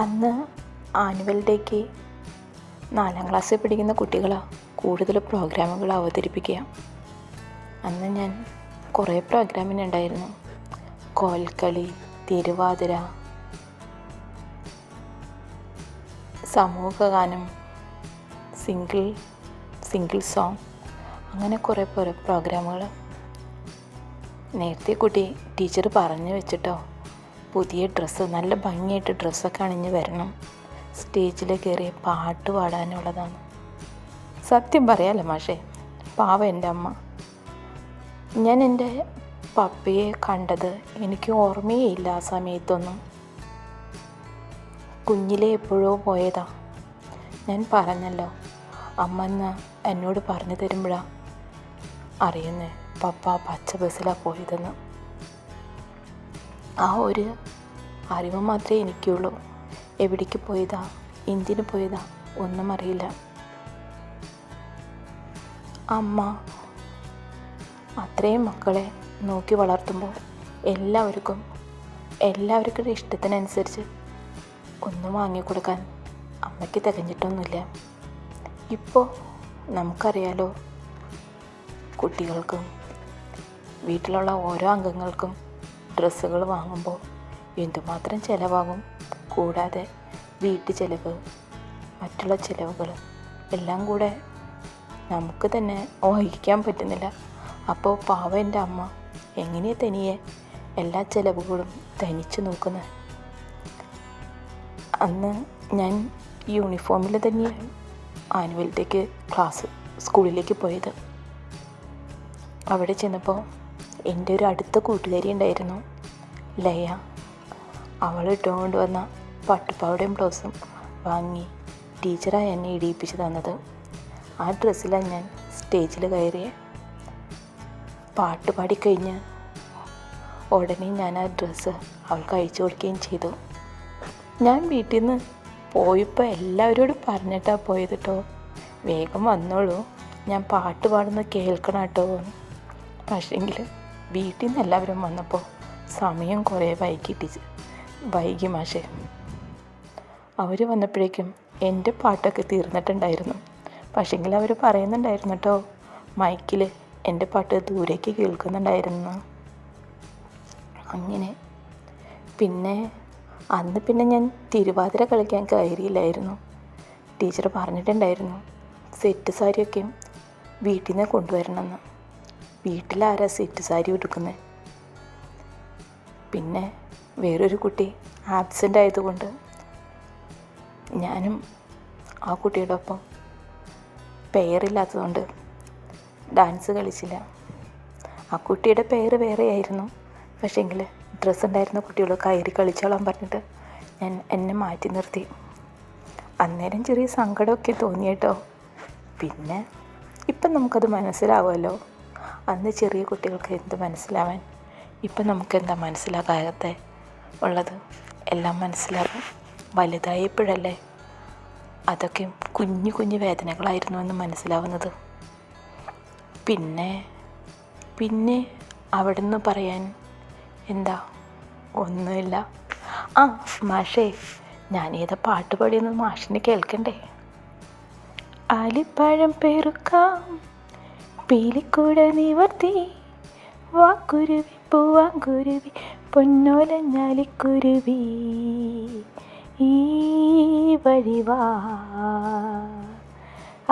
അന്ന് ആനുവൽ ഡേക്ക് 4ാം ക്ലാസ്സിൽ പഠിക്കുന്ന കുട്ടികളാണ് കൂടുതൽ പ്രോഗ്രാമുകൾ അവതരിപ്പിക്കുക. അന്ന് ഞാൻ കുറേ പ്രോഗ്രാമിനുണ്ടായിരുന്നു. കോൽക്കളി, തിരുവാതിര, സമൂഹഗാനം, സിംഗിൾ സോങ്, അങ്ങനെ കുറേ പ്രോഗ്രാമുകൾ. നേരത്തെ കുട്ടി ടീച്ചർ പറഞ്ഞു വെച്ചിട്ടോ, പുതിയ ഡ്രസ്സ്, നല്ല ഭംഗിയായിട്ട് ഡ്രസ്സൊക്കെ അണിഞ്ഞ് വരണം, സ്റ്റേജിൽ കയറി പാട്ട് പാടാനുള്ളതാണ്. സത്യം പറയാമല്ലോ മാഷേ, പാവം എൻ്റെ അമ്മ. ഞാൻ എൻ്റെ പപ്പയെ കണ്ടത് എനിക്ക് ഓർമ്മയേ ഇല്ല ആ സമയത്തൊന്നും. കുഞ്ഞിലെ എപ്പോഴോ പോയതാ. ഞാൻ പറഞ്ഞല്ലോ, അമ്മ എന്ന് എന്നോട് പറഞ്ഞു തരുമ്പോഴാണ് അറിയുന്നേ പപ്പ പച്ച ബസ്സിലാണ് പോയതെന്ന്. ആ ഒരു അറിവ് മാത്രമേ എനിക്കുള്ളൂ. എവിടേക്ക് പോയതാ, എന്തിനു പോയതാ ഒന്നും അറിയില്ല. അമ്മ അത്രയും മക്കളെ നോക്കി വളർത്തുമ്പോൾ എല്ലാവർക്കും ഇഷ്ടത്തിനനുസരിച്ച് ഒന്നും വാങ്ങിക്കൊടുക്കാൻ അമ്മയ്ക്ക് തികഞ്ഞിട്ടൊന്നുമില്ല. ഇപ്പോൾ നമുക്കറിയാലോ, കുട്ടികൾക്കും വീട്ടിലുള്ള ഓരോ അംഗങ്ങൾക്കും ഡ്രസ്സുകൾ വാങ്ങുമ്പോൾ എന്തുമാത്രം ചിലവാകും. കൂടാതെ വീട്ടു ചിലവ്, മറ്റുള്ള ചിലവുകൾ എല്ലാം കൂടെ നമുക്ക് തന്നെ വഹിക്കാൻ പറ്റുന്നില്ല. അപ്പോൾ പാവം എൻ്റെ അമ്മ എങ്ങനെയാണ് തനിയെ എല്ലാ ചിലവുകളും തനിച്ച് നോക്കുന്നത്. അന്ന് ഞാൻ യൂണിഫോമിൽ തന്നെയാണ് ആനുവൽ ഡേക്ക് സ്കൂളിലേക്ക് പോയത്. അവിടെ ചെന്നപ്പോൾ എൻ്റെ ഒരു അടുത്ത കൂട്ടുകാരി ഉണ്ടായിരുന്നു, ലയ. അവൾ ഇട്ടുകൊണ്ട് വന്ന പട്ടുപാവടയും ബ്ലൗസും വാങ്ങി ടീച്ചറായി എന്നെ ഇടിയിപ്പിച്ച് തന്നത്. ആ ഡ്രസ്സിലാണ് ഞാൻ സ്റ്റേജിൽ കയറിയ. പാട്ട് പാടിക്കഴിഞ്ഞ് ഉടനെ ഞാൻ ആ ഡ്രസ്സ് അവൾക്ക് അയച്ചു കൊടുക്കുകയും ചെയ്തു. ഞാൻ വീട്ടിൽ നിന്ന് പോയപ്പോൾ എല്ലാവരോടും പറഞ്ഞിട്ടാണ് പോയത് കേട്ടോ, വേഗം വന്നോളൂ, ഞാൻ പാട്ട് പാടുന്നത് കേൾക്കണം കേട്ടോ. പക്ഷേങ്കിൽ വീട്ടിൽ നിന്ന് എല്ലാവരും വന്നപ്പോൾ സമയം കുറേ വൈകി മാഷേ. അവർ വന്നപ്പോഴേക്കും എൻ്റെ പാട്ടൊക്കെ തീർന്നിട്ടുണ്ടായിരുന്നു. പക്ഷേങ്കിൽ അവർ പറയുന്നുണ്ടായിരുന്നു കേട്ടോ, മൈക്കിൽ എൻ്റെ പാട്ട് ദൂരേക്ക് കേൾക്കുന്നുണ്ടായിരുന്നു. അങ്ങനെ അന്ന് ഞാൻ തിരുവാതിര കളിക്കാൻ കയറിയില്ലായിരുന്നു. ടീച്ചർ പറഞ്ഞിട്ടുണ്ടായിരുന്നു സെറ്റ് സാരിയൊക്കെയും വീട്ടിൽ നിന്ന് കൊണ്ടുവരണമെന്ന്. വീട്ടിലാരാ സെറ്റ് സാരി ഉടുക്കുന്നത്? പിന്നെ വേറൊരു കുട്ടി ആബ്സെൻ്റ് ആയതുകൊണ്ട് ഞാനും ആ കുട്ടിയുടെ ഒപ്പം പെയറില്ലാത്തതുകൊണ്ട് ഡാൻസ് കളിച്ചില്ല. ആ കുട്ടിയുടെ പെയർ വേറെ ആയിരുന്നു. പക്ഷേങ്കിൽ ഡ്രസ്സ് ഉണ്ടായിരുന്ന കുട്ടികൾ കയറി കളിച്ചോളാൻ പറഞ്ഞിട്ട് എന്നെ മാറ്റി നിർത്തി. അന്നേരം ചെറിയ സങ്കടമൊക്കെ തോന്നിയേട്ടോ. പിന്നെ ഇപ്പം നമുക്കത് മനസ്സിലാവുമല്ലോ. അന്ന് ചെറിയ കുട്ടികൾക്ക് എന്ത് മനസ്സിലാവാൻ, ഇപ്പം നമുക്കെന്താ മനസ്സിലാകാതെ ഉള്ളത്? എല്ലാം മനസ്സിലാകും. വലുതായപ്പോഴല്ലേ അതൊക്കെ കുഞ്ഞു വേദനകളായിരുന്നു എന്ന് മനസ്സിലാവുന്നത്. പിന്നെ അവിടെ നിന്ന് പറയാൻ എന്താ, ഒന്നുമില്ല. ആ മാഷേ, ഞാനേതാ പാട്ട് പാടിയെന്ന് മാഷിനെ കേൾക്കണ്ടേ? ആലിപ്പഴം പെറുക്കാം പീലിക്കൂട നിവർത്തി, വാക്കുരുവി പൂവാങ്കുരുവി പൊന്നോലഞ്ഞാലിക്കുരുവി, ഈ വഴിവാ.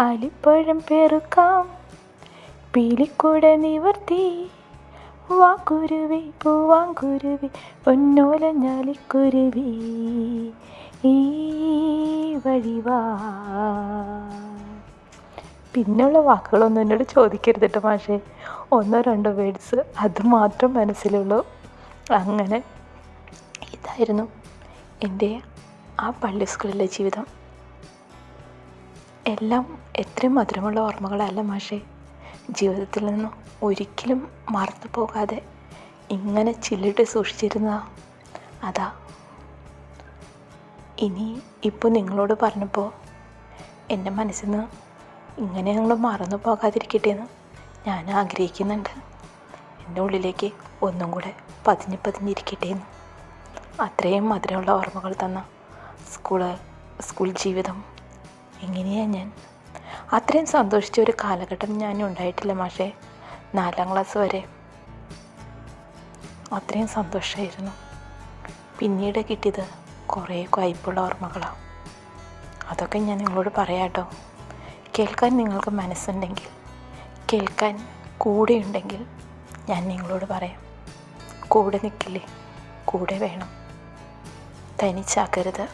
ആലിപ്പഴം പെറുക്കാം പീലിക്കൂട നിവർത്തി, വാക്കുരുവി പൂവാങ്കുരുവി പൊന്നോലഞ്ഞാലിക്കുരുവി, ഈ വഴിവാ. പിന്നെയുള്ള വാക്കുകളൊന്നും എന്നോട് ചോദിക്കരുത് കേട്ടോ മാഷേ. 1-2 വേർഡ്സ് അത് മാത്രം മനസ്സിലുള്ളൂ. അങ്ങനെ ഇതായിരുന്നു എൻ്റെ ആ പള്ളി സ്കൂളിലെ ജീവിതം. എല്ലാം എത്രയും മധുരമുള്ള ഓർമ്മകളല്ല മാഷേ. ജീവിതത്തിൽ നിന്നും ഒരിക്കലും മറന്നു പോകാതെ ഇങ്ങനെ ചില്ലിട്ട് സൂക്ഷിച്ചിരുന്നതാ. അതാ ഇപ്പോൾ നിങ്ങളോട് പറഞ്ഞപ്പോൾ എൻ്റെ മനസ്സിൽ നിന്ന് ഇങ്ങനെ ഞങ്ങൾ മറന്നു പോകാതിരിക്കട്ടെ എന്ന് ഞാൻ ആഗ്രഹിക്കുന്നുണ്ട്. എൻ്റെ ഉള്ളിലേക്ക് ഒന്നും കൂടെ പതിഞ്ഞിരിക്കട്ടെ എന്ന്. അത്രയും മധുരമുള്ള ഓർമ്മകൾ തന്ന സ്കൂൾ ജീവിതം എങ്ങനെയാണ് ഞാൻ അത്രയും സന്തോഷിച്ച ഒരു കാലഘട്ടം ഞാൻ ഉണ്ടായിട്ടില്ല മാഷേ. 4ാം ക്ലാസ് വരെ അത്രയും സന്തോഷമായിരുന്നു. പിന്നീട് കിട്ടിയത് കുറേ കയ്പുള്ള ഓർമ്മകളാണ്. അതൊക്കെ ഞാൻ നിങ്ങളോട് പറയാം കേട്ടോ. കേൾക്കാൻ നിങ്ങൾക്ക് മനസ്സുണ്ടെങ്കിൽ, കേൾക്കാൻ കൂടെയുണ്ടെങ്കിൽ ഞാൻ നിങ്ങളോട് പറയാം. കൂടെ നിൽക്കില്ലേ? കൂടെ വേണം, തനിച്ചാക്കരുത്.